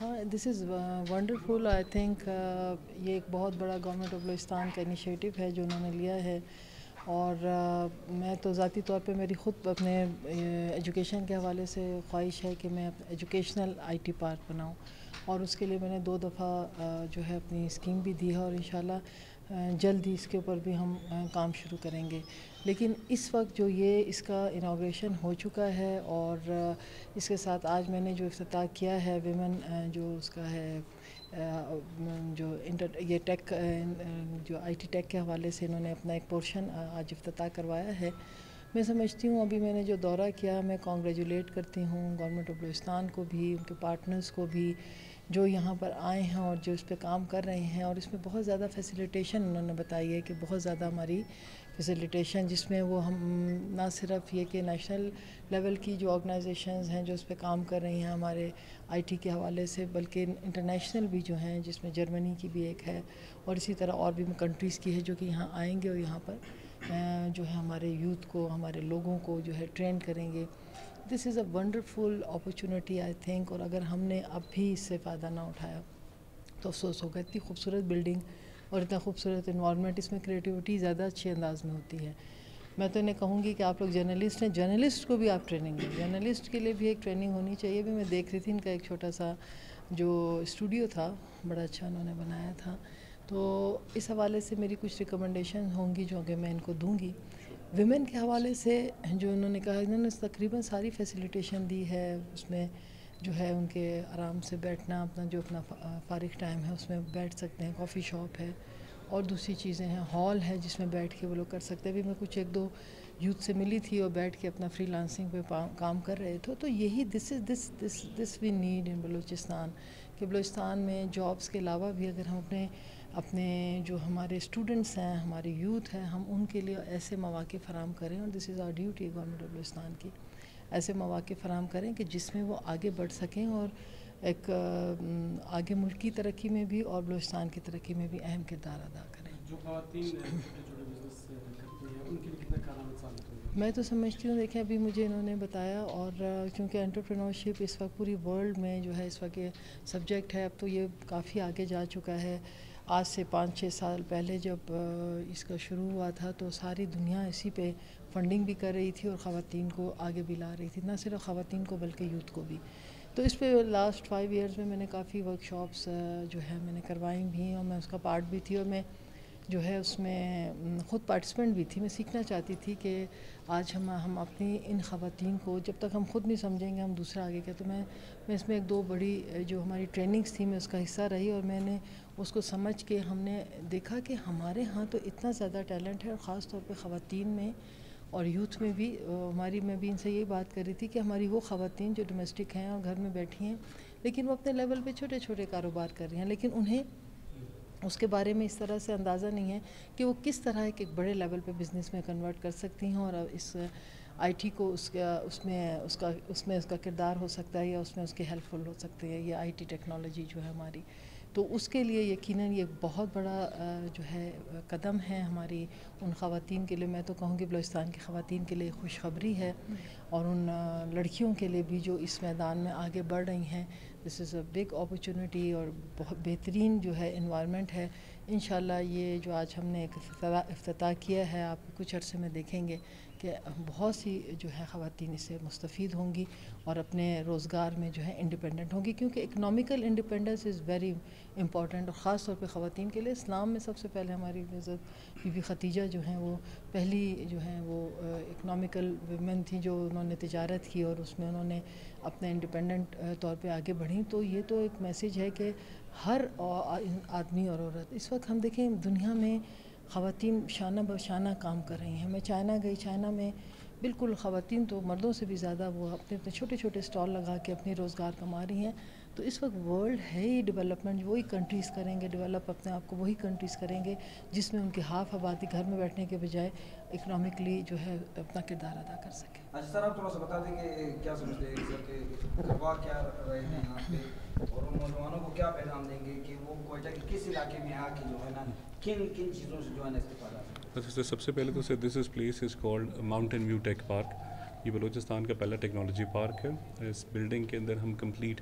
ہاں دس is wonderful. I think یہ ایک بہت بڑا گورنمنٹ آف بلوچستان کا انیشیٹو ہے جو انہوں نے لیا ہے. اور میں تو ذاتی طور پہ میری خود اپنے ایجوکیشن کے حوالے سے خواہش ہے کہ میں ایجوکیشنل آئی ٹی پارک بناؤں, اور اس کے لیے میں نے 2 دفعہ جو ہے اپنی اسکیم بھی دی ہے, اور انشاءاللہ جلد ہی اس کے اوپر بھی ہم کام شروع کریں گے. لیکن اس وقت جو یہ اس کا انوگریشن ہو چکا ہے, اور اس کے ساتھ آج میں نے جو افتتاح کیا ہے ویمن جو اس کا ہے جو یہ ٹیک جو آئی ٹی ٹیک کے حوالے سے انہوں نے اپنا ایک پورشن آج افتتاح کروایا ہے. میں سمجھتی ہوں ابھی میں نے جو دورہ کیا, میں کانگریچولیٹ کرتی ہوں گورنمنٹ آف بلوچستان کو بھی, ان کے پارٹنرز کو بھی جو یہاں پر آئے ہیں اور جو اس پہ کام کر رہے ہیں. اور اس میں بہت زیادہ فیسیلیٹیشن انہوں نے بتائی ہے کہ بہت زیادہ ہماری فیسیلیٹیشن, جس میں وہ ہم نہ صرف یہ کہ نیشنل لیول کی جو آرگنائزیشنز ہیں جو اس پہ کام کر رہی ہیں ہمارے آئی ٹی کے حوالے سے, بلکہ انٹرنیشنل بھی جو ہیں, جس میں جرمنی کی بھی ایک ہے, اور اسی طرح اور بھی کنٹریز کی ہے جو کہ یہاں آئیں گے اور یہاں پر جو ہے ہمارے یوتھ کو, ہمارے لوگوں کو جو ہے ٹرین کریں گے. This is a wonderful opportunity I think. اور اگر ہم نے اب بھی اس سے فائدہ نہ اٹھایا تو افسوس ہوگا. اتنی خوبصورت بلڈنگ اور اتنا خوبصورت انوائرمنٹ, اس میں کریٹیوٹی زیادہ اچھے انداز میں ہوتی ہے. میں تو انہیں کہوں گی کہ آپ لوگ جرنلسٹ ہیں, جرنلسٹ کو بھی آپ ٹریننگ دیں, جرنلسٹ کے لیے بھی ایک ٹریننگ ہونی چاہیے. بھی میں دیکھ رہی تھی ان کا ایک چھوٹا سا جو اسٹوڈیو تھا, بڑا اچھا انہوں نے بنایا تھا. تو اس حوالے سے میری کچھ ریکمنڈیشن ہوں گی جو کہ میں ان کو دوں گی. ویمن کے حوالے سے جو انہوں نے کہا, انہوں نے تقریباً ساری فیسیلیٹیشن دی ہے. اس میں جو ہے ان کے آرام سے بیٹھنا, اپنا جو اپنا فارغ ٹائم ہے اس میں بیٹھ سکتے ہیں, کافی شاپ ہے اور دوسری چیزیں ہیں, ہال ہے جس میں بیٹھ کے وہ لوگ کر سکتے ہیں. ابھی میں کچھ 1-2 یوتھ سے ملی تھی اور بیٹھ کے اپنا فری لانسنگ پہ کام کر رہے تھے. تو یہی دس وی نیڈ ان بلوچستان, کہ بلوچستان میں جابس کے علاوہ بھی اگر ہم اپنے جو ہمارے اسٹوڈنٹس ہیں, ہمارے یوتھ ہیں, ہم ان کے لیے ایسے مواقع فراہم کریں. اور this is our duty government of Balochistan کی, ایسے مواقع فراہم کریں کہ جس میں وہ آگے بڑھ سکیں اور ایک آگے ملک کی ترقی میں بھی اور بلوچستان کی ترقی میں بھی اہم کردار ادا کریں. جو خواتین چھوٹے چھوٹے بزنس کرتی ہیں ان کے لیے کتنا کارآمد ثابت ہوگا؟ میں تو سمجھتی ہوں, دیکھیں ابھی مجھے انہوں نے بتایا, اور کیونکہ انٹرپرینورشپ اس وقت پوری ورلڈ میں جو ہے اس وقت یہ سبجیکٹ ہے, اب تو یہ کافی آگے جا چکا ہے. آج سے 5-6 سال پہلے جب اس کا شروع ہوا تھا تو ساری دنیا اسی پہ فنڈنگ بھی کر رہی تھی اور خواتین کو آگے بھی لا رہی تھی, نہ صرف خواتین کو بلکہ یوتھ کو بھی. تو اس پہ لاسٹ 5 ایئرز میں نے کافی ورکشاپس جو ہے میں نے کروائی بھی ہیں, اور میں اس کا پارٹ بھی تھی, اور میں جو ہے اس میں خود پارٹیسپینٹ بھی تھی. میں سیکھنا چاہتی تھی کہ آج ہم اپنی ان خواتین کو جب تک ہم خود نہیں سمجھیں گے ہم دوسرا آگے کیا. تو میں اس میں 1-2 بڑی جو ہماری ٹریننگز تھی میں اس کا حصہ رہی, اور میں نے اس کو سمجھ کے ہم نے دیکھا کہ ہمارے ہاں تو اتنا زیادہ ٹیلنٹ ہے, اور خاص طور پہ خواتین میں اور یوتھ میں بھی. ہماری میں بھی ان سے یہی بات کر رہی تھی کہ ہماری وہ خواتین جو ڈومیسٹک ہیں اور گھر میں بیٹھی ہیں, لیکن وہ اپنے لیول پہ چھوٹے چھوٹے کاروبار کر رہی ہیں, لیکن انہیں اس کے بارے میں اس طرح سے اندازہ نہیں ہے کہ وہ کس طرح ایک بڑے لیول پہ بزنس میں کنورٹ کر سکتی ہیں, اور اس آئی ٹی کو اس میں اس کا کردار ہو سکتا ہے, یا اس میں اس کے ہیلپ فل ہو سکتے ہیں یہ آئی ٹی ٹیکنالوجی جو ہے ہماری. تو اس کے لیے یقیناً یہ بہت بڑا جو ہے قدم ہے ہماری ان خواتین کے لیے. میں تو کہوں گی بلوچستان کی خواتین کے لیے خوشخبری ہے, اور ان لڑکیوں کے لیے بھی جو اس میدان میں آگے بڑھ رہی ہیں. دس از اے بگ اپرچونیٹی, اور بہت بہترین جو ہے انوائرمنٹ ہے. انشاءاللہ یہ جو آج ہم نے ایک افتتاح کیا ہے, آپ کچھ عرصے میں دیکھیں گے کہ بہت سی جو ہے خواتین اس سے مستفید ہوں گی اور اپنے روزگار میں جو ہے انڈیپینڈنٹ ہوں گی, کیونکہ economical independence is very important. اور خاص طور پہ خواتین کے لیے اسلام میں سب سے پہلے ہماری حضرت بی بی خدیجہ جو ہیں وہ پہلی جو ہیں وہ اکنامیکل ویمن تھیں جو انہوں نے تجارت کی, اور اس میں انہوں نے اپنے انڈیپینڈنٹ طور پہ آگے بڑھیں. تو یہ تو ایک میسیج ہے کہ ہر آدمی اور عورت, اس وقت ہم دیکھیں دنیا میں خواتین شانہ بہ شانہ کام کر رہی ہیں. میں چائنا گئی, چائنا میں بالکل خواتین تو مردوں سے بھی زیادہ وہ اپنے چھوٹے چھوٹے اسٹال لگا کے اپنی روزگار کما رہی ہیں. تو اس وقت ورلڈ ہے ہی ڈیولپمنٹ, وہی کنٹریز کریں گے ڈیولپ اپنے آپ کو, وہی کنٹریز کریں گے جس میں ان کی ہاف آبادی گھر میں بیٹھنے کے بجائے اکنامکلی جو ہے اپنا کردار ادا کر سکے. اچھا سر, آپ تھوڑا سا بتا دیں کہ کیا سمجھتے ہیں سر کہ کروا کیا رہے ہیں یہاں پہ, اور ان نوجوانوں کو کیا پیغام دیں گے کہ وہ کوئٹہ کے کس علاقے میں آ کے جو ہے نا کن چیزوں سے جو ہے نا استفادہ کریں؟ سب سے پہلے تو sir this is place is called mountain view tech park. یہ بلوچستان کا پہلا ٹیکنالوجی پارک ہے. اس بلڈنگ کے اندر ہم کمپلیٹ